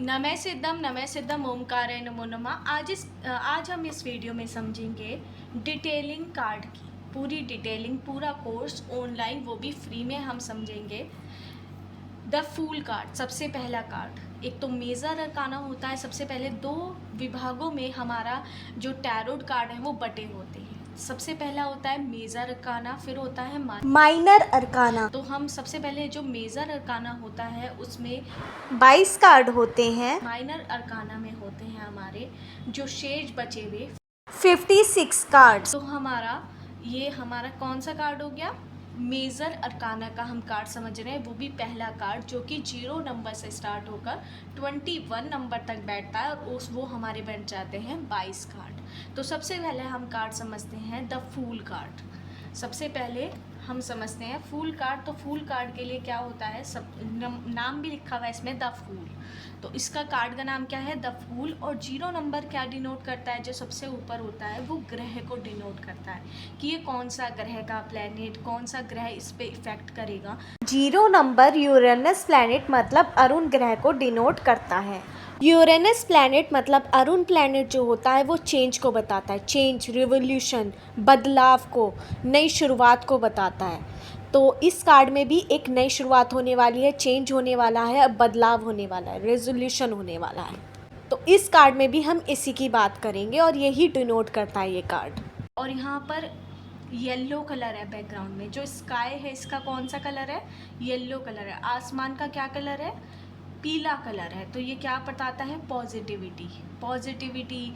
नमः सिद्धम ओमकाराय नमो नमः। आज हम इस वीडियो में समझेंगे डिटेलिंग कार्ड की पूरी डिटेलिंग, पूरा कोर्स ऑनलाइन, वो भी फ्री में हम समझेंगे। द फूल कार्ड, सबसे पहला कार्ड। एक तो मेजर अरकाना होता है। सबसे पहले दो विभागों में हमारा जो टैरोट कार्ड है वो बटे होते हैं। सबसे पहला होता है मेजर अरकाना, फिर होता है माइनर अरकाना। तो हम सबसे पहले जो मेजर अरकाना होता है उसमें 22 कार्ड होते हैं। माइनर अरकाना में होते हैं हमारे जो शेष बचे हुए 56 कार्ड्स। तो हमारा कौन सा कार्ड हो गया? मेजर अरकाना का हम कार्ड समझ रहे हैं, वो भी पहला कार्ड जो कि 0 नंबर से स्टार्ट होकर 21 नंबर तक बैठता है और वो हमारे बन जाते हैं 22 कार्ड। तो सबसे पहले हम कार्ड समझते हैं द फूल कार्ड। सबसे पहले हम समझते हैं फूल कार्ड। तो फूल कार्ड के लिए क्या होता है, नाम भी लिखा हुआ है इसमें, द फूल। तो इसका कार्ड का नाम क्या है? The fool. और 0 नंबर क्या डिनोट करता है? जो सबसे ऊपर होता है वो ग्रह को डिनोट करता है कि ये कौन सा ग्रह का प्लेनेट, कौन सा ग्रह इस पे इफेक्ट करेगा। 0 नंबर यूरेनस प्लैनेट मतलब अरुण ग्रह को डिनोट करता है। यूरेनस प्लैनेट मतलब अरुण प्लैनेट जो होता है वो चेंज को बताता है, चेंज, रिवोल्यूशन, बदलाव को, नई शुरुआत को बताता है। तो इस कार्ड में भी एक नई शुरुआत होने वाली है, चेंज होने वाला है, बदलाव होने वाला है, रेजोल्यूशन होने वाला है। तो इस कार्ड में भी हम इसी की बात करेंगे और यही डिनोट करता है ये कार्ड। और यहाँ पर येलो कलर है बैकग्राउंड में। जो स्काई है इसका कौन सा कलर है? येलो कलर है। आसमान का क्या कलर है? पीला कलर है। तो ये क्या बताता है? पॉजिटिविटी,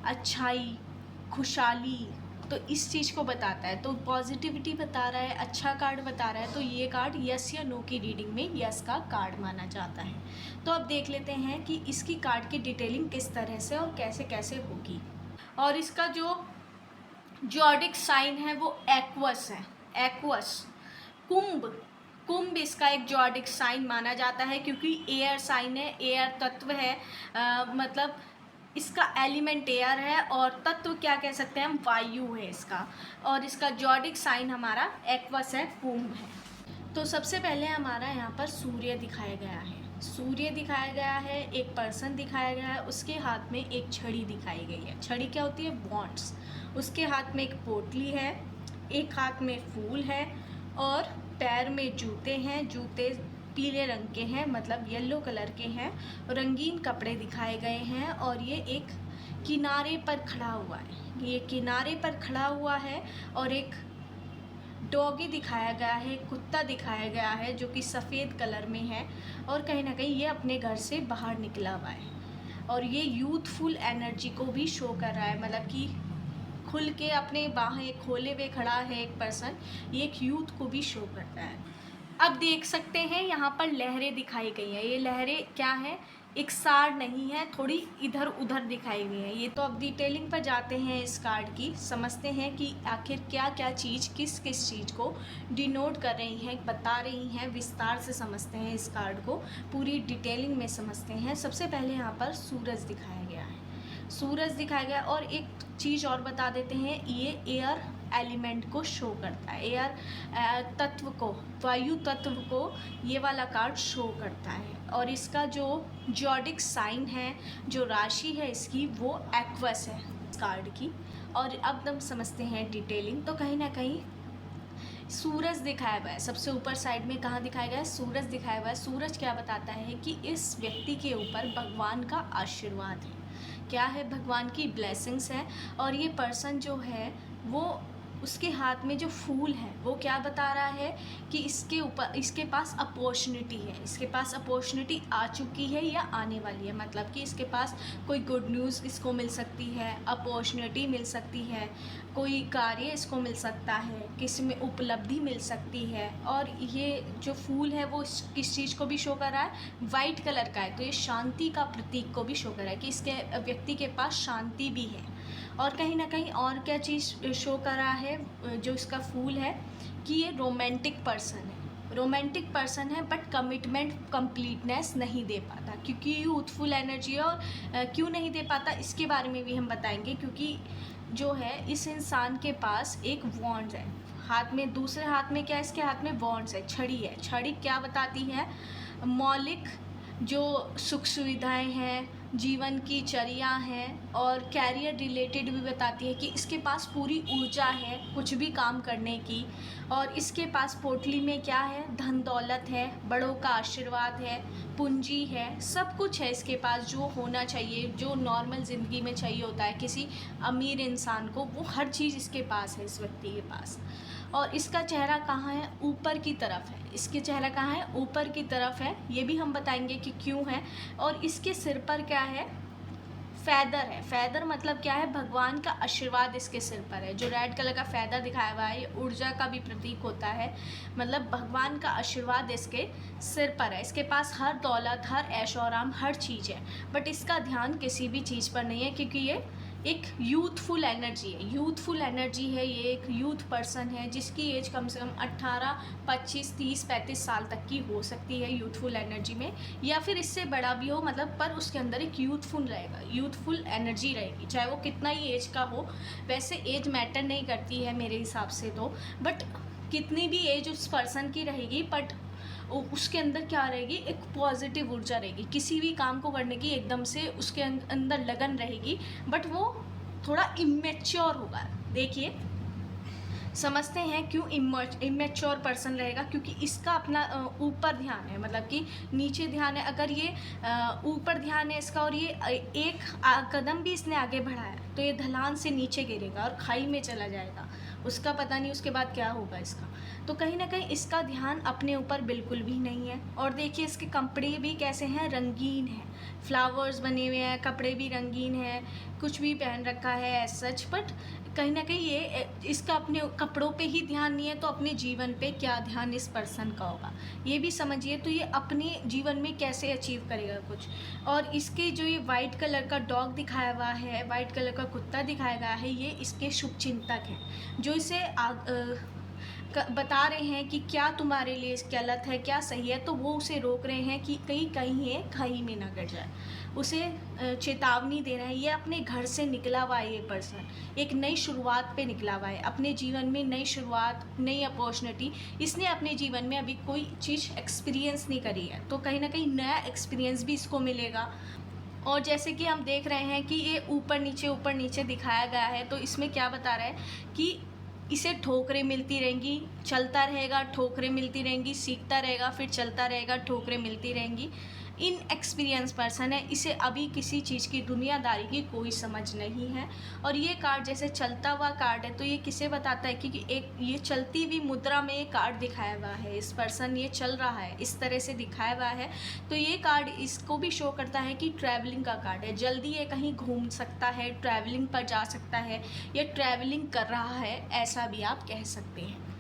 अच्छाई, खुशहाली। तो इस चीज़ को बताता है। तो पॉजिटिविटी बता रहा है, अच्छा कार्ड बता रहा है। तो ये कार्ड यस या नो की रीडिंग में यस का कार्ड माना जाता है। तो अब देख लेते हैं कि इसकी कार्ड की डिटेलिंग किस तरह से और कैसे कैसे होगी। और इसका जो जॉडिक साइन है वो एक्वस है। एक्वस, कुंभ इसका एक जॉडिक साइन माना जाता है क्योंकि एयर साइन है, एयर तत्व है। मतलब इसका एलिमेंट एयर है और तत्व क्या कह सकते हैं हम? वायु है इसका। और इसका जॉडिक साइन हमारा एक्वस है, कुंभ है। तो सबसे पहले हमारा यहाँ पर सूर्य दिखाया गया है। एक पर्सन दिखाया गया है, उसके हाथ में एक छड़ी दिखाई गई है। छड़ी क्या होती है? वॉन्ड्स। उसके हाथ में एक पोटली है, एक हाथ में फूल है और पैर में जूते हैं। जूते पीले रंग के हैं, मतलब येलो कलर के हैं। रंगीन कपड़े दिखाए गए हैं और ये एक किनारे पर खड़ा हुआ है। और एक डॉगी दिखाया गया है, कुत्ता दिखाया गया है जो कि सफ़ेद कलर में है और कहीं ना कहीं ये अपने घर से बाहर निकला हुआ है। और ये यूथफुल एनर्जी को भी शो कर रहा है, मतलब कि खुल के अपने बाहें खोले हुए खड़ा है एक पर्सन। ये एक यूथ को भी शो करता है। अब देख सकते हैं यहाँ पर लहरें दिखाई गई हैं। ये लहरें क्या है? एक सार नहीं है, थोड़ी इधर उधर दिखाई गई है। ये तो अब डिटेलिंग पर जाते हैं इस कार्ड की, समझते हैं कि आखिर क्या क्या चीज़ किस किस चीज़ को डिनोट कर रही हैं, बता रही हैं। विस्तार से समझते हैं इस कार्ड को, पूरी डिटेलिंग में समझते हैं। सबसे पहले यहाँ पर सूरज दिखाया गया है। और एक चीज़ और बता देते हैं, ये एयर एलिमेंट को शो करता है, एयर तत्व को, वायु तत्व को ये वाला कार्ड शो करता है। और इसका जो जॉडिक साइन है, जो राशि है इसकी, वो एक्वस है इस कार्ड की। और अब हम समझते हैं डिटेलिंग। तो कहीं ना कहीं सूरज दिखाया हुआ है सबसे ऊपर साइड में। कहाँ दिखाया गया है? सूरज दिखाया हुआ है। सूरज क्या बताता है कि इस व्यक्ति के ऊपर भगवान का आशीर्वाद है। क्या है? भगवान की ब्लेसिंग्स है। और ये पर्सन जो है वो, उसके हाथ में जो फूल है वो क्या बता रहा है कि इसके पास अपॉर्चुनिटी है, इसके पास अपॉर्चुनिटी आ चुकी है या आने वाली है। मतलब कि इसके पास कोई गुड न्यूज़ इसको मिल सकती है, अपॉर्चुनिटी मिल सकती है, कोई कार्य इसको मिल सकता है, किसी में उपलब्धि मिल सकती है। और ये जो फूल है वो किस चीज़ को भी शो कर रहा है? वाइट कलर का है। तो ये शांति का प्रतीक को भी शो कर रहा है कि इसके व्यक्ति के पास शांति भी है। और कहीं ना कहीं और क्या चीज़ शो कर रहा है जो इसका फूल है, कि ये रोमांटिक पर्सन है बट कमिटमेंट कंप्लीटनेस नहीं दे पाता, क्योंकि यूथफुल एनर्जी है। और क्यों नहीं दे पाता इसके बारे में भी हम बताएंगे। क्योंकि जो है इस इंसान के पास एक वॉन्ड है हाथ में, दूसरे हाथ में क्या है? इसके हाथ में वॉन्ड्स है, छड़ी है। छड़ी क्या बताती है? मौलिक जो सुख सुविधाएं हैं, जीवन की चर्या हैं और कैरियर रिलेटेड भी बताती है कि इसके पास पूरी ऊर्जा है कुछ भी काम करने की। और इसके पास पोटली में क्या है, धन दौलत है, बड़ों का आशीर्वाद है, पूंजी है, सब कुछ है इसके पास जो होना चाहिए, जो नॉर्मल ज़िंदगी में चाहिए होता है किसी अमीर इंसान को, वो हर चीज़ इसके पास है, इस व्यक्ति के पास। और इसका चेहरा कहाँ है, ऊपर की तरफ है। इसके चेहरा कहाँ है, ऊपर की तरफ है। ये भी हम बताएंगे कि क्यों है। और इसके सिर पर क्या है, फैदर है। फैदर मतलब क्या है, भगवान का आशीर्वाद इसके सिर पर है। जो रेड कलर का फैदर दिखाया हुआ है ये ऊर्जा का भी प्रतीक होता है, मतलब भगवान का आशीर्वाद इसके सिर पर है। इसके पास हर दौलत, हर ऐशो आराम, हर चीज़ है, बट इसका ध्यान किसी भी चीज़ पर नहीं है क्योंकि ये एक यूथफुल एनर्जी है। यूथफुल एनर्जी है, ये एक यूथ पर्सन है जिसकी एज कम से कम 18, 25, 30, 35 साल तक की हो सकती है यूथफुल एनर्जी में, या फिर इससे बड़ा भी हो, मतलब पर उसके अंदर एक यूथफुल रहेगा, यूथफुल एनर्जी रहेगी, चाहे वो कितना ही एज का हो। वैसे एज मैटर नहीं करती है मेरे हिसाब से तो, बट कितनी भी एज उस पर्सन की रहेगी, बट उसके अंदर क्या रहेगी, एक पॉजिटिव ऊर्जा रहेगी, किसी भी काम को करने की एकदम से उसके अंदर लगन रहेगी, बट वो थोड़ा इमेच्योर होगा। देखिए समझते हैं क्यों इमेच्योर पर्सन रहेगा, क्योंकि इसका अपना ऊपर ध्यान है, मतलब कि नीचे ध्यान है। अगर ये ऊपर ध्यान है इसका और ये एक कदम भी इसने आगे बढ़ाया तो ये ढलान से नीचे गिरेगा और खाई में चला जाएगा, उसका पता नहीं उसके बाद क्या होगा इसका। तो कहीं ना कहीं इसका ध्यान अपने ऊपर बिल्कुल भी नहीं है। और देखिए इसके कपड़े भी कैसे हैं, रंगीन हैं, फ्लावर्स बने हुए हैं, कपड़े भी रंगीन हैं, कुछ भी पहन रखा है एज सच, बट कहीं ना कहीं ये इसका अपने कपड़ों पे ही ध्यान नहीं है, तो अपने जीवन पे क्या ध्यान इस पर्सन का होगा ये भी समझिए। तो ये अपने जीवन में कैसे अचीव करेगा कुछ। और इसके जो ये वाइट कलर का डॉग दिखाया हुआ है, वाइट कलर का कुत्ता दिखाया गया है, ये इसके शुभचिंतक हैं जो इसे बता रहे हैं कि क्या तुम्हारे लिए गलत है, क्या सही है। तो वो उसे रोक रहे हैं कि कहीं ये खाई में ना गिर जाए, उसे चेतावनी दे रहे हैं। ये अपने घर से निकला हुआ है, ये पर्सन एक नई शुरुआत पे निकला हुआ है, अपने जीवन में नई शुरुआत, नई अपॉर्चुनिटी। इसने अपने जीवन में अभी कोई चीज़ एक्सपीरियंस नहीं करी है, तो कहीं ना कहीं नया एक्सपीरियंस भी इसको मिलेगा। और जैसे कि हम देख रहे हैं कि ये ऊपर नीचे दिखाया गया है, तो इसमें क्या बता रहा है कि इसे ठोकरें मिलती रहेंगी, चलता रहेगा, ठोकरें मिलती रहेंगी, सीखता रहेगा, फिर चलता रहेगा, ठोकरें मिलती रहेंगी। इन एक्सपीरियंस पर्सन है, इसे अभी किसी चीज़ की, दुनियादारी की कोई समझ नहीं है। और ये कार्ड जैसे चलता हुआ कार्ड है, तो ये किसे बताता है कि एक ये चलती हुई मुद्रा में ये कार्ड दिखाया हुआ है, इस पर्सन ये चल रहा है, इस तरह से दिखाया हुआ है। तो ये कार्ड इसको भी शो करता है कि ट्रैवलिंग का कार्ड है, जल्दी ये कहीं घूम सकता है, ट्रैवलिंग पर जा सकता है, या ट्रैवलिंग कर रहा है, ऐसा भी आप कह सकते हैं।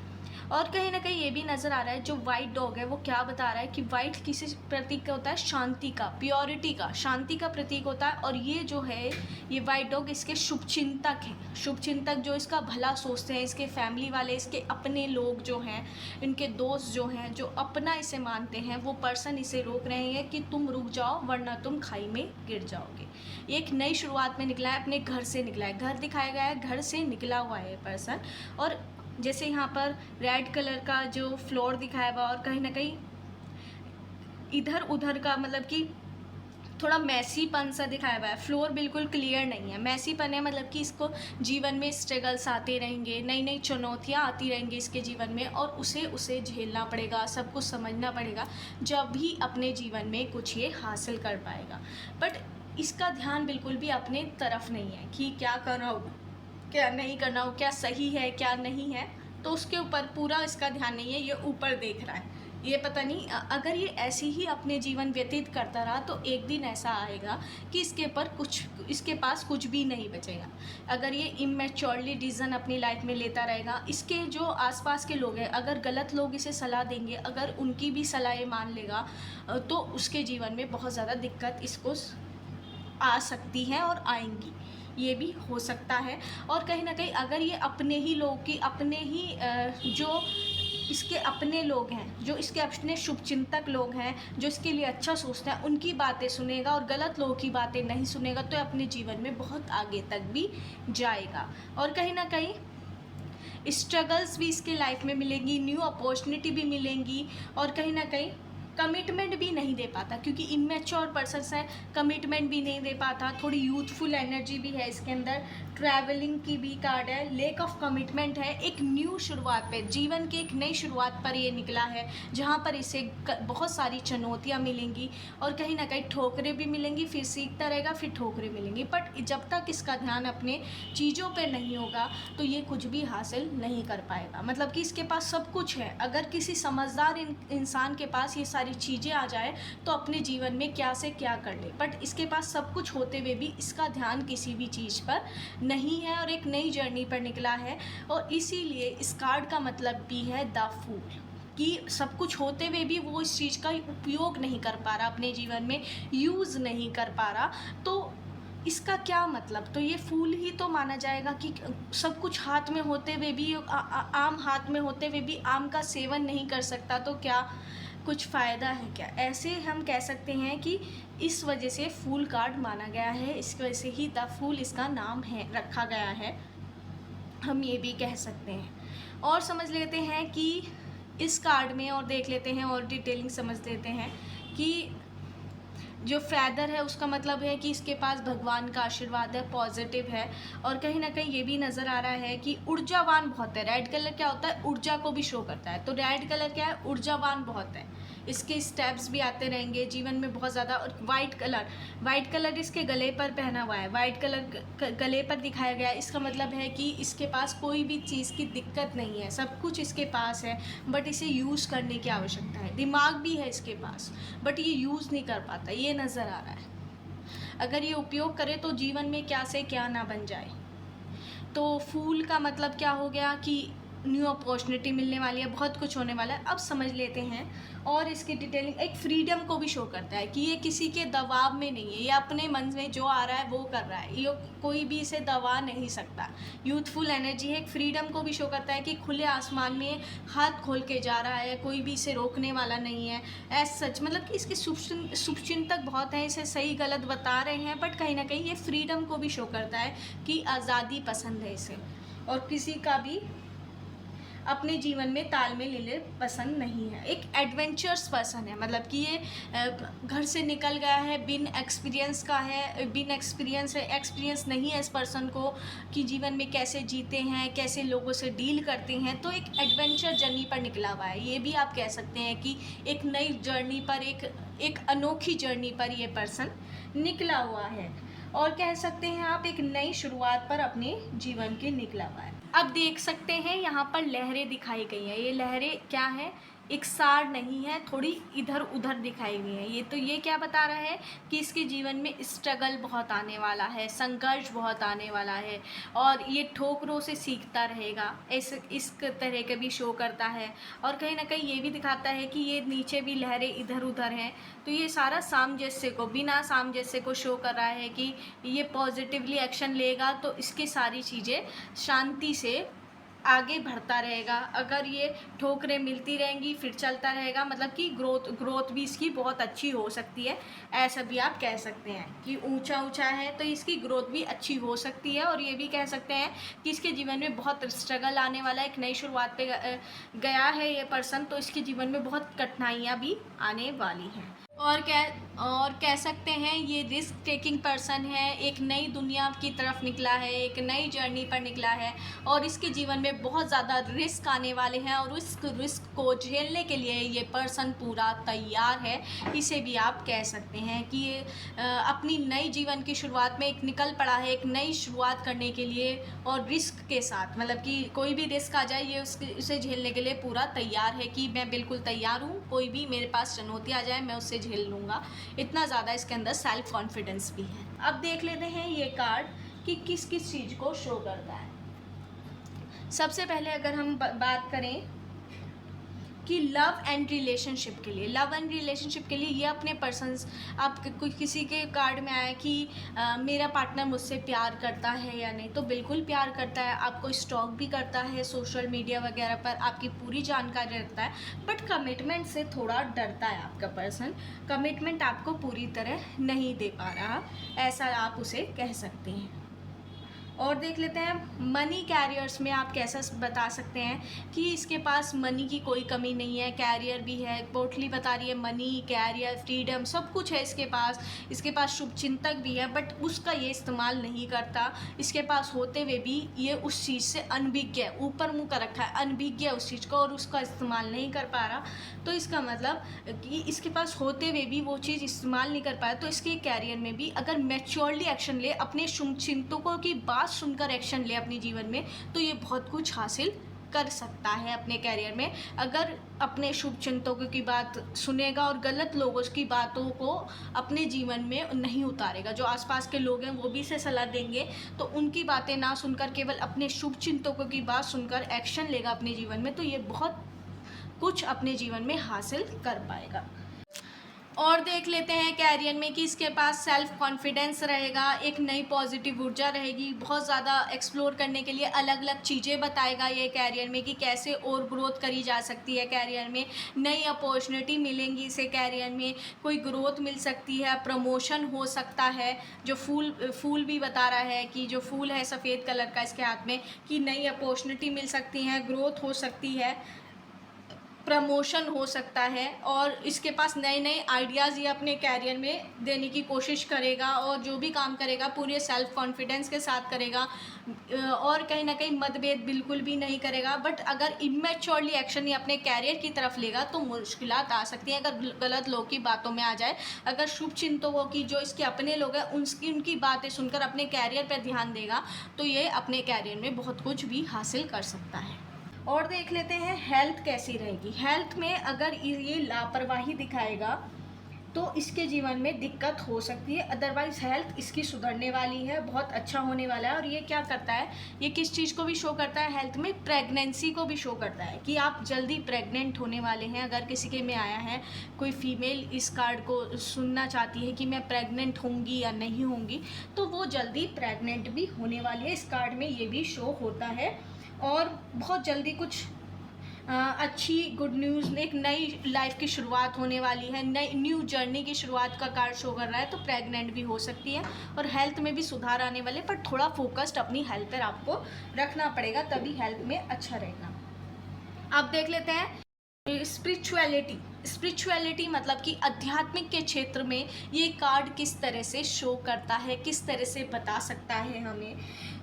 और कहीं ना कहीं ये भी नज़र आ रहा है, जो वाइट डॉग है वो क्या बता रहा है कि वाइट किसी प्रतीक का होता है, शांति का, प्योरिटी का, शांति का प्रतीक होता है। और ये जो है, ये वाइट डॉग इसके शुभचिंतक हैं, शुभचिंतक जो इसका भला सोचते हैं, इसके फैमिली वाले, इसके अपने लोग जो हैं, इनके दोस्त जो हैं, जो अपना इसे मानते हैं, वो पर्सन इसे रोक रहे हैं कि तुम रुक जाओ वरना तुम खाई में गिर जाओगे। एक नई शुरुआत में निकला है, अपने घर से निकला है, घर दिखाया गया है, घर से निकला हुआ है ये पर्सन। और जैसे यहाँ पर रेड कलर का जो फ्लोर दिखाया हुआ, और कहीं ना कहीं इधर उधर का, मतलब कि थोड़ा मैसीपन सा दिखाया हुआ है। फ्लोर बिल्कुल क्लियर नहीं है, मैसीपन है, मतलब कि इसको जीवन में स्ट्रगल्स आते रहेंगे, नई नई चुनौतियाँ आती रहेंगी इसके जीवन में, और उसे झेलना पड़ेगा, सब कुछ समझना पड़ेगा, जब भी अपने जीवन में कुछ ये हासिल कर पाएगा। बट इसका ध्यान बिल्कुल भी अपने तरफ नहीं है कि क्या करना हो, क्या नहीं करना हो, क्या सही है, क्या नहीं है, तो उसके ऊपर पूरा इसका ध्यान नहीं है। ये ऊपर देख रहा है, ये पता नहीं अगर ये ऐसे ही अपने जीवन व्यतीत करता रहा तो एक दिन ऐसा आएगा कि इसके पास कुछ भी नहीं बचेगा। अगर ये इमेच्योरली डिसीजन अपनी लाइफ में लेता रहेगा, इसके जो आसपास के लोग हैं, अगर गलत लोग इसे सलाह देंगे, अगर उनकी भी सलाह मान लेगा, तो उसके जीवन में बहुत ज़्यादा दिक्कत इसको आ सकती है और आएंगी, ये भी हो सकता है। और कहीं ना कहीं अगर ये अपने ही लोग की, अपने ही जो इसके अपने लोग हैं, जो इसके अपने शुभचिंतक लोग हैं, जो इसके लिए अच्छा सोचते हैं, उनकी बातें सुनेगा और गलत लोगों की बातें नहीं सुनेगा, तो अपने जीवन में बहुत आगे तक भी जाएगा। और कहीं ना कहीं स्ट्रगल्स भी इसके लाइफ में मिलेंगी, न्यू अपॉर्चुनिटी भी मिलेंगी, और कहीं ना कहीं कमिटमेंट भी नहीं दे पाता, क्योंकि इमेच्योर पर्सन है, कमिटमेंट भी नहीं दे पाता, थोड़ी यूथफुल एनर्जी भी है इसके अंदर, ट्रैवलिंग की भी कार्ड है, लेक ऑफ कमिटमेंट है, एक न्यू शुरुआत पे, जीवन की एक नई शुरुआत पर ये निकला है, जहाँ पर इसे बहुत सारी चुनौतियाँ मिलेंगी और कहीं ना कहीं ठोकरें भी मिलेंगी, फिर सीखता रहेगा, फिर ठोकरें मिलेंगी, बट जब तक इसका ध्यान अपने चीज़ों पे नहीं होगा तो ये कुछ भी हासिल नहीं कर पाएगा। मतलब कि इसके पास सब कुछ है, अगर किसी समझदार इंसान के पास ये सारी चीज़ें आ जाए तो अपने जीवन में क्या से क्या कर ले, बट इसके पास सब कुछ होते हुए भी इसका ध्यान किसी भी चीज़ पर नहीं है और एक नई जर्नी पर निकला है। और इसीलिए इस कार्ड का मतलब भी है द फूल, कि सब कुछ होते हुए भी वो इस चीज़ का उपयोग नहीं कर पा रहा, अपने जीवन में यूज़ नहीं कर पा रहा। तो इसका क्या मतलब, तो ये फूल ही तो माना जाएगा कि सब कुछ हाथ में होते हुए भी आम हाथ में होते हुए भी आम का सेवन नहीं कर सकता, तो क्या कुछ फ़ायदा है क्या? ऐसे हम कह सकते हैं कि इस वजह से फूल कार्ड माना गया है, इस वजह से ही द फूल इसका नाम है, रखा गया है, हम ये भी कह सकते हैं। और समझ लेते हैं कि इस कार्ड में, और देख लेते हैं और डिटेलिंग समझ लेते हैं कि जो फैदर है उसका मतलब है कि इसके पास भगवान का आशीर्वाद है, पॉजिटिव है, और कहीं ना कहीं ये भी नज़र आ रहा है कि ऊर्जावान बहुत है। रेड कलर क्या होता है, ऊर्जा को भी शो करता है, तो रेड कलर क्या है, ऊर्जावान बहुत है, इसके स्टेप्स भी आते रहेंगे जीवन में बहुत ज़्यादा। और वाइट कलर इसके गले पर पहना हुआ है, वाइट कलर गले पर दिखाया गया है, इसका मतलब है कि इसके पास कोई भी चीज़ की दिक्कत नहीं है, सब कुछ इसके पास है, बट इसे यूज़ करने की आवश्यकता है। दिमाग भी है इसके पास, बट ये यूज़ नहीं कर पाता, ये नज़र आ रहा है। अगर ये उपयोग करे तो जीवन में क्या से क्या ना बन जाए। तो फूल का मतलब क्या हो गया कि न्यू अपॉर्चुनिटी मिलने वाली है, बहुत कुछ होने वाला है। अब समझ लेते हैं, और इसकी डिटेलिंग एक फ्रीडम को भी शो करता है कि ये किसी के दबाव में नहीं है, ये अपने मन में जो आ रहा है वो कर रहा है, ये कोई भी इसे दबा नहीं सकता। यूथफुल एनर्जी है, एक फ्रीडम को भी शो करता है कि खुले आसमान में हाथ खोल के जा रहा है, कोई भी इसे रोकने वाला नहीं है। एज सच मतलब कि इसके शुभचिंतक बहुत हैं, इसे सही गलत बता रहे हैं, बट कहीं ना कहीं ये फ्रीडम को भी शो करता है कि आज़ादी पसंद है इसे, और किसी का भी अपने जीवन में तालमेल ले पसंद नहीं है। एक एडवेंचर्स पर्सन है, मतलब कि ये घर से निकल गया है, बिन एक्सपीरियंस का है, बिन एक्सपीरियंस है, एक्सपीरियंस नहीं है इस पर्सन को कि जीवन में कैसे जीते हैं, कैसे लोगों से डील करते हैं। तो एक एडवेंचर जर्नी पर निकला हुआ है, ये भी आप कह सकते हैं कि एक नई जर्नी पर, एक अनोखी जर्नी पर ये पर्सन निकला हुआ है, और कह सकते हैं आप एक नई शुरुआत पर अपने जीवन के निकला हुआ है। अब देख सकते हैं यहाँ पर लहरें दिखाई गई हैं, ये लहरें क्या है, एक सार नहीं है, थोड़ी इधर उधर दिखाई गई है। ये क्या बता रहा है कि इसके जीवन में स्ट्रगल बहुत आने वाला है, संघर्ष बहुत आने वाला है, और ये ठोकरों से सीखता रहेगा, इस तरह के भी शो करता है। और कहीं ना कहीं ये भी दिखाता है कि ये नीचे भी लहरें इधर उधर हैं, तो ये सारा सामंजस्य को, बिना सामंजस्य को शो कर रहा है कि ये पॉजिटिवली एक्शन लेगा तो इसकी सारी चीज़ें शांति से आगे बढ़ता रहेगा। अगर ये ठोकरें मिलती रहेंगी फिर चलता रहेगा, मतलब कि ग्रोथ भी इसकी बहुत अच्छी हो सकती है। ऐसा भी आप कह सकते हैं कि ऊंचा है तो इसकी ग्रोथ भी अच्छी हो सकती है। और ये भी कह सकते हैं कि इसके जीवन में बहुत स्ट्रगल आने वाला है, एक नई शुरुआत पे गया है ये पर्सन, तो इसके जीवन में बहुत कठिनाइयाँ भी आने वाली हैं। और कह सकते हैं ये रिस्क टेकिंग पर्सन है, एक नई दुनिया की तरफ निकला है, एक नई जर्नी पर निकला है, और इसके जीवन में बहुत ज़्यादा रिस्क आने वाले हैं, और उस रिस्क को झेलने के लिए ये पर्सन पूरा तैयार है। इसे भी आप कह सकते हैं कि ये अपनी नई जीवन की शुरुआत में एक निकल पड़ा है, एक नई शुरुआत करने के लिए, और रिस्क के साथ, मतलब कि कोई भी रिस्क आ जाए ये उसे झेलने के लिए पूरा तैयार है कि मैं बिल्कुल तैयार हूँ, कोई भी मेरे पास चुनौती आ जाए मैं उससे झेल लूँगा। इतना ज़्यादा इसके अंदर सेल्फ कॉन्फिडेंस भी है। अब देख लेते हैं ये कार्ड कि किस किस चीज़ को शो करता है। सबसे पहले अगर हम बात करें कि लव एंड रिलेशनशिप के लिए ये अपने पर्सन्स, आप कोई किसी के कार्ड में आया कि मेरा पार्टनर मुझसे प्यार करता है या नहीं, तो बिल्कुल प्यार करता है, आपको स्टॉक भी करता है सोशल मीडिया वगैरह पर, आपकी पूरी जानकारी रखता है, बट कमिटमेंट से थोड़ा डरता है आपका पर्सन, कमिटमेंट आपको पूरी तरह नहीं दे पा रहा, ऐसा आप उसे कह सकते हैं। और देख लेते हैं मनी कैरियर्स में आप कैसा बता सकते हैं कि इसके पास मनी की कोई कमी नहीं है, कैरियर भी है, पोटली बता रही है मनी, कैरियर, फ्रीडम सब कुछ है इसके पास शुभ चिंतक भी है, बट उसका ये इस्तेमाल नहीं करता। इसके पास होते हुए भी ये उस चीज़ से अनभिज्ञ है, ऊपर मुँह कर रखा है, अनभिज्ञ है उस चीज़ को और उसका इस्तेमाल नहीं कर पा रहा। तो इसका मतलब कि इसके पास होते हुए भी वो चीज़ इस्तेमाल नहीं कर पाया। तो इसके कैरियर में भी अगर मैच्योरली एक्शन ले, अपने शुभ चिंतकों की बात सुनकर एक्शन ले अपने जीवन में, तो ये बहुत कुछ हासिल कर सकता है अपने कैरियर में। अगर अपने शुभ चिंतकों की बात सुनेगा और गलत लोगों की बातों को अपने जीवन में नहीं उतारेगा, जो आसपास के लोग हैं वो भी इसे सलाह देंगे, तो उनकी बातें ना सुनकर केवल अपने शुभ चिंतकों की बात सुनकर एक्शन लेगा अपने जीवन में, तो ये बहुत कुछ अपने जीवन में हासिल कर पाएगा। और देख लेते हैं कैरियर में कि इसके पास सेल्फ कॉन्फिडेंस रहेगा, एक नई पॉजिटिव ऊर्जा रहेगी, बहुत ज़्यादा एक्सप्लोर करने के लिए अलग अलग चीज़ें बताएगा ये कैरियर में कि कैसे और ग्रोथ करी जा सकती है कैरियर में, नई अपॉर्चुनिटी मिलेंगी इसे कैरियर में, कोई ग्रोथ मिल सकती है, प्रमोशन हो सकता है। जो फूल भी बता रहा है कि जो फूल है सफ़ेद कलर का इसके हाथ में, कि नई अपॉर्चुनिटी मिल सकती है, ग्रोथ हो सकती है, प्रमोशन हो सकता है, और इसके पास नए नए आइडियाज़ ये अपने कैरियर में देने की कोशिश करेगा, और जो भी काम करेगा पूरे सेल्फ कॉन्फिडेंस के साथ करेगा, और कहीं ना कहीं मतभेद बिल्कुल भी नहीं करेगा। बट अगर इमेच्योरली एक्शन ये अपने कैरियर की तरफ लेगा तो मुश्किलात आ सकती हैं अगर गलत लोग की बातों में आ जाए। अगर शुभ चिंतकों की, जो इसके अपने लोग हैं, उनकी बातें सुनकर अपने कैरियर पर ध्यान देगा तो ये अपने कैरियर में बहुत कुछ भी हासिल कर सकता है। और देख लेते हैं हेल्थ कैसी रहेगी। हेल्थ में अगर ये लापरवाही दिखाएगा तो इसके जीवन में दिक्कत हो सकती है, अदरवाइज हेल्थ इसकी सुधरने वाली है, बहुत अच्छा होने वाला है। और ये क्या करता है, ये किस चीज़ को भी शो करता है हेल्थ में, प्रेगनेंसी को भी शो करता है कि आप जल्दी प्रेग्नेंट होने वाले हैं। अगर किसी के में आया है, कोई फीमेल इस कार्ड को सुनना चाहती है कि मैं प्रेग्नेंट होंगी या नहीं होंगी, तो वो जल्दी प्रेग्नेंट भी होने वाली है, इस कार्ड में ये भी शो होता है। और बहुत जल्दी कुछ अच्छी गुड न्यूज़, एक नई लाइफ की शुरुआत होने वाली है, नई न्यू जर्नी की शुरुआत का कार्ड शो कर रहा है। तो प्रेग्नेंट भी हो सकती है और हेल्थ में भी सुधार आने वाले, पर थोड़ा फोकस्ड अपनी हेल्थ पर आपको रखना पड़ेगा, तभी हेल्थ में अच्छा रहेगा। अब देख लेते हैं स्पिरिचुअलिटी मतलब कि आध्यात्मिक के क्षेत्र में ये कार्ड किस तरह से शो करता है, किस तरह से बता सकता है हमें।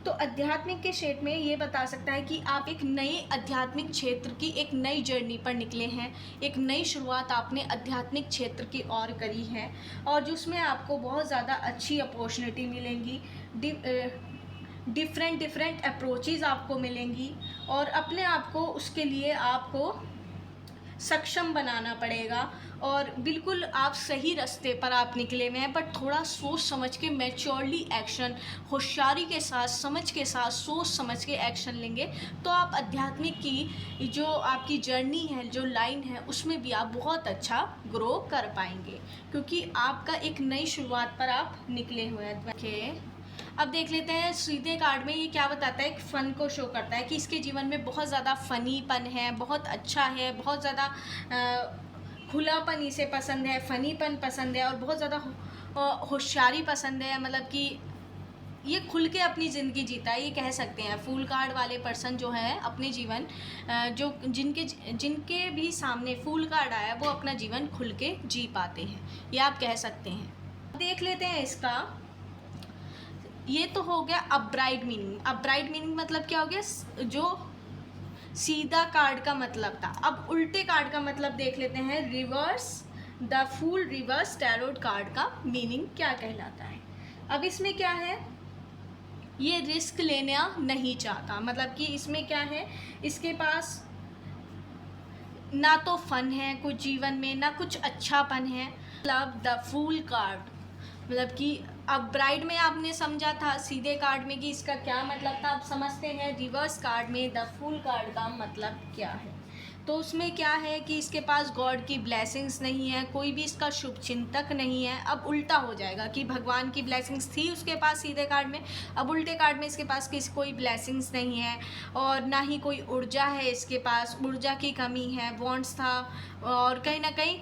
तो आध्यात्मिक के क्षेत्र में ये बता सकता है कि आप एक नए आध्यात्मिक क्षेत्र की एक नई जर्नी पर निकले हैं, एक नई शुरुआत आपने आध्यात्मिक क्षेत्र की ओर करी है, और जिसमें आपको बहुत ज़्यादा अच्छी अपॉर्चुनिटी मिलेंगी, डिफरेंट अप्रोचेज़ आपको मिलेंगी, और अपने आप को उसके लिए आपको सक्षम बनाना पड़ेगा। और बिल्कुल आप सही रास्ते पर आप निकले हुए हैं, बट थोड़ा सोच समझ के मैच्योरली एक्शन, होशियारी के साथ, समझ के साथ, सोच समझ के एक्शन लेंगे तो आप आध्यात्मिक की जो आपकी जर्नी है, जो लाइन है, उसमें भी आप बहुत अच्छा ग्रो कर पाएंगे, क्योंकि आपका एक नई शुरुआत पर आप निकले हुए हैं। अब देख लेते हैं सीधे कार्ड में ये क्या बताता है, फ़न को शो करता है कि इसके जीवन में बहुत ज़्यादा फ़नीपन है, बहुत अच्छा है, बहुत ज़्यादा खुलापन इसे पसंद है, फ़नीपन पसंद है, और बहुत ज़्यादा होशियारी पसंद है। मतलब कि ये खुल के अपनी ज़िंदगी जीता है, ये कह सकते हैं। फूल कार्ड वाले पर्सन जो है अपने जीवन जो जिनके भी सामने फूल कार्ड आया वो अपना जीवन खुल के जी पाते हैं, ये आप कह सकते हैं। देख लेते हैं इसका, ये तो हो गया अपराइट मीनिंग। अपराइट मीनिंग मतलब क्या हो गया, जो सीधा कार्ड का मतलब था। अब उल्टे कार्ड का मतलब देख लेते हैं, reverse the fool reverse tarot card का मीनिंग क्या कहलाता है। अब इसमें क्या है, ये रिस्क लेना नहीं चाहता, मतलब कि इसमें क्या है, इसके पास ना तो फन है कुछ जीवन में, ना कुछ अच्छापन है। मतलब द फूल कार्ड मतलब कि अब ब्राइड में आपने समझा था सीधे कार्ड में कि इसका क्या मतलब था, आप समझते हैं रिवर्स कार्ड में द फूल कार्ड का मतलब क्या है। तो उसमें क्या है कि इसके पास गॉड की ब्लेसिंग्स नहीं है, कोई भी इसका शुभ चिंतक नहीं है। अब उल्टा हो जाएगा कि भगवान की ब्लेसिंग्स थी उसके पास सीधे कार्ड में, अब उल्टे कार्ड में इसके पास कोई ब्लेसिंग्स नहीं है, और ना ही कोई ऊर्जा है इसके पास, ऊर्जा की कमी है, वांट्स था, और कहीं ना कहीं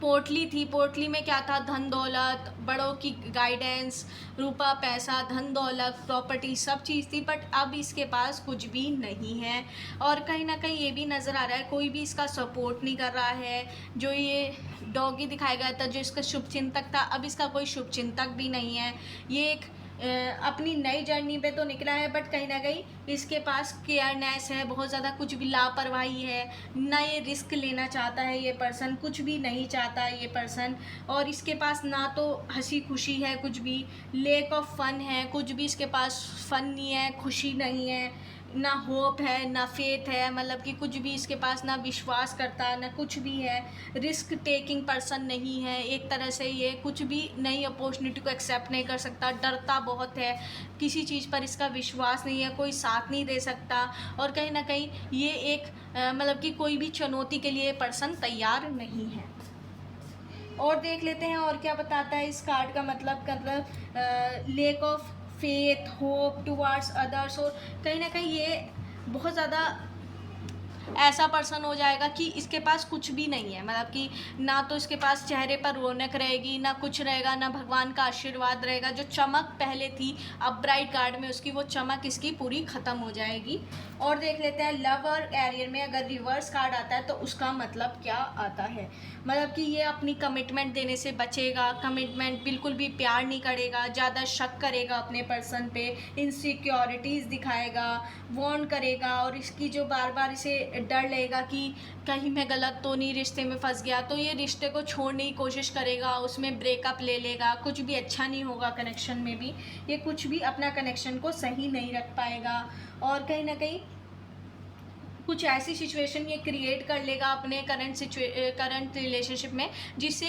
पोटली थी, पोटली में क्या था, धन दौलत, बड़ों की गाइडेंस, रुपया पैसा, धन दौलत, प्रॉपर्टी, सब चीज़ थी। बट अब इसके पास कुछ भी नहीं है। और कहीं ना कहीं ये भी नज़र आ रहा है कोई भी इसका सपोर्ट नहीं कर रहा है। जो ये डॉगी दिखाया गया था, जो इसका शुभचिंतक था, अब इसका कोई शुभचिंतक भी नहीं है। ये एक अपनी नई जर्नी पे तो निकला है, बट कहीं ना कहीं इसके पास केयरनेस है, बहुत ज़्यादा कुछ भी लापरवाही है ना, ये रिस्क लेना चाहता है ये पर्सन, कुछ भी नहीं चाहता है ये पर्सन। और इसके पास ना तो हंसी खुशी है, कुछ भी लेक ऑफ फन है, कुछ भी इसके पास फन नहीं है, खुशी नहीं है, ना होप है, ना फेथ है, मतलब कि कुछ भी इसके पास ना विश्वास करता, ना कुछ भी है। रिस्क टेकिंग पर्सन नहीं है, एक तरह से ये कुछ भी नई अपॉर्चुनिटी को एक्सेप्ट नहीं कर सकता, डरता बहुत है, किसी चीज़ पर इसका विश्वास नहीं है, कोई साथ नहीं दे सकता। और कहीं ना कहीं ये एक मतलब कि कोई भी चुनौती के लिए पर्सन तैयार नहीं है। और देख लेते हैं और क्या बताता है इस कार्ड का मतलब lake of faith, hope towards others. और कहीं ना कहीं ये बहुत ज़्यादा ऐसा पर्सन हो जाएगा कि इसके पास कुछ भी नहीं है, मतलब कि ना तो इसके पास चेहरे पर रौनक रहेगी, ना कुछ रहेगा, ना भगवान का आशीर्वाद रहेगा। जो चमक पहले थी अब ब्राइट कार्ड में, उसकी वो चमक इसकी पूरी ख़त्म हो जाएगी। और देख लेते हैं लव और कैरियर में अगर रिवर्स कार्ड आता है तो उसका मतलब क्या आता है। मतलब कि ये अपनी कमिटमेंट देने से बचेगा, कमिटमेंट बिल्कुल भी प्यार नहीं करेगा, ज़्यादा शक करेगा अपने पर्सन पे, इनसिक्योरिटीज़ दिखाएगा, वार्न करेगा। और इसकी जो बार बार इसे डर लगेगा कि कहीं मैं गलत तो नहीं रिश्ते में फंस गया, तो ये रिश्ते को छोड़ने की कोशिश करेगा, उसमें ब्रेकअप ले लेगा, कुछ भी अच्छा नहीं होगा कनेक्शन में भी, ये कुछ भी अपना कनेक्शन को सही नहीं रख पाएगा। और कहीं ना कहीं कुछ ऐसी सिचुएशन ये क्रिएट कर लेगा अपने करंट रिलेशनशिप में जिस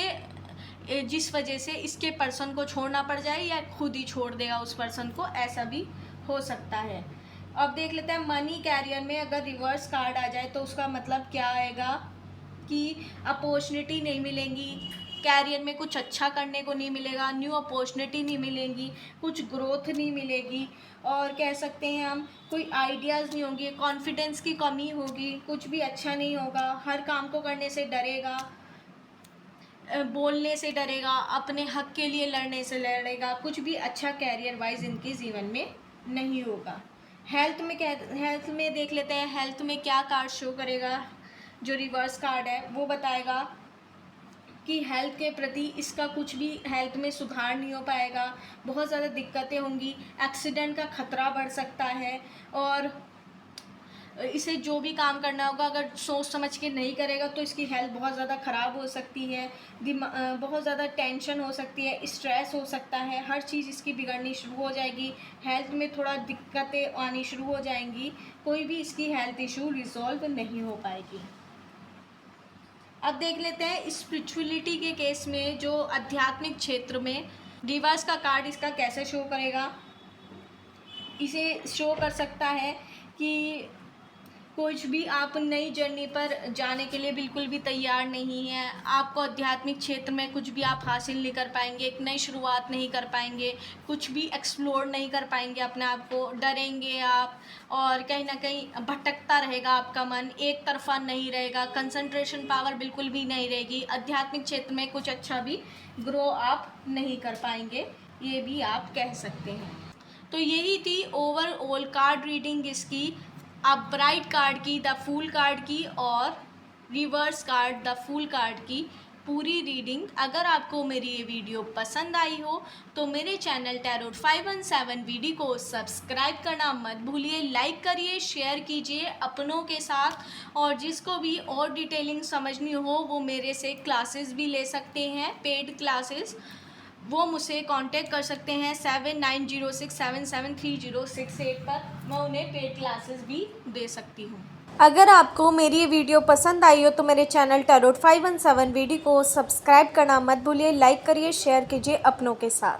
वजह से इसके पर्सन को छोड़ना पड़ जाए या खुद ही छोड़ देगा उस पर्सन को, ऐसा भी हो सकता है। अब देख लेते हैं मनी कैरियर में अगर रिवर्स कार्ड आ जाए तो उसका मतलब क्या आएगा कि अपॉर्चुनिटी नहीं मिलेंगी, कैरियर में कुछ अच्छा करने को नहीं मिलेगा, न्यू अपॉर्चुनिटी नहीं मिलेंगी, कुछ ग्रोथ नहीं मिलेगी। और कह सकते हैं हम कोई आइडियाज़ नहीं होंगे, कॉन्फिडेंस की कमी होगी, कुछ भी अच्छा नहीं होगा, हर काम को करने से डरेगा, बोलने से डरेगा, अपने हक के लिए लड़ने से लड़ेगा, कुछ भी अच्छा कैरियर वाइज इनके जीवन में नहीं होगा। हेल्थ में देख लेते हैं हेल्थ में क्या कार्ड शो करेगा। जो रिवर्स कार्ड है वो बताएगा कि हेल्थ के प्रति इसका कुछ भी हेल्थ में सुधार नहीं हो पाएगा, बहुत ज़्यादा दिक्कतें होंगी, एक्सीडेंट का खतरा बढ़ सकता है। और इसे जो भी काम करना होगा अगर सोच समझ के नहीं करेगा तो इसकी हेल्थ बहुत ज़्यादा ख़राब हो सकती है, बहुत ज़्यादा टेंशन हो सकती है, स्ट्रेस हो सकता है, हर चीज़ इसकी बिगड़नी शुरू हो जाएगी, हेल्थ में थोड़ा दिक्कतें आनी शुरू हो जाएंगी, कोई भी इसकी हेल्थ इशू रिजॉल्व नहीं हो पाएगी। अब देख लेते हैं स्पिरिचुअलिटी के केस में जो आध्यात्मिक क्षेत्र में रिवर्स का कार्ड इसका कैसे शो करेगा। इसे शो कर सकता है कि कुछ भी आप नई जर्नी पर जाने के लिए बिल्कुल भी तैयार नहीं है, आपको आध्यात्मिक क्षेत्र में कुछ भी आप हासिल नहीं कर पाएंगे, एक नई शुरुआत नहीं कर पाएंगे, कुछ भी एक्सप्लोर नहीं कर पाएंगे अपने आप को, डरेंगे आप। और कहीं ना कहीं भटकता रहेगा आपका मन, एक तरफा नहीं रहेगा, कंसंट्रेशन पावर बिल्कुल भी नहीं रहेगी, आध्यात्मिक क्षेत्र में कुछ अच्छा भी ग्रो आप नहीं कर पाएंगे, ये भी आप कह सकते हैं। तो यही थी ओवरऑल कार्ड रीडिंग इसकी, अब ब्राइट कार्ड की, द फूल कार्ड की और reverse card the fool card की पूरी रीडिंग। अगर आपको मेरी ये वीडियो पसंद आई हो तो मेरे चैनल टैरोट 517 वीडियो को सब्सक्राइब करना मत भूलिए, लाइक करिए, शेयर कीजिए अपनों के साथ। और जिसको भी और डिटेलिंग समझनी हो वो मेरे से क्लासेस भी ले सकते हैं, पेड क्लासेस, वो मुझसे कांटेक्ट कर सकते हैं 7906773068 पर, मैं उन्हें पेड क्लासेस भी दे सकती हूँ। अगर आपको मेरी ये वीडियो पसंद आई हो तो मेरे चैनल टैरोट 517 वीडियो को सब्सक्राइब करना मत भूलिए, लाइक करिए, शेयर कीजिए अपनों के साथ।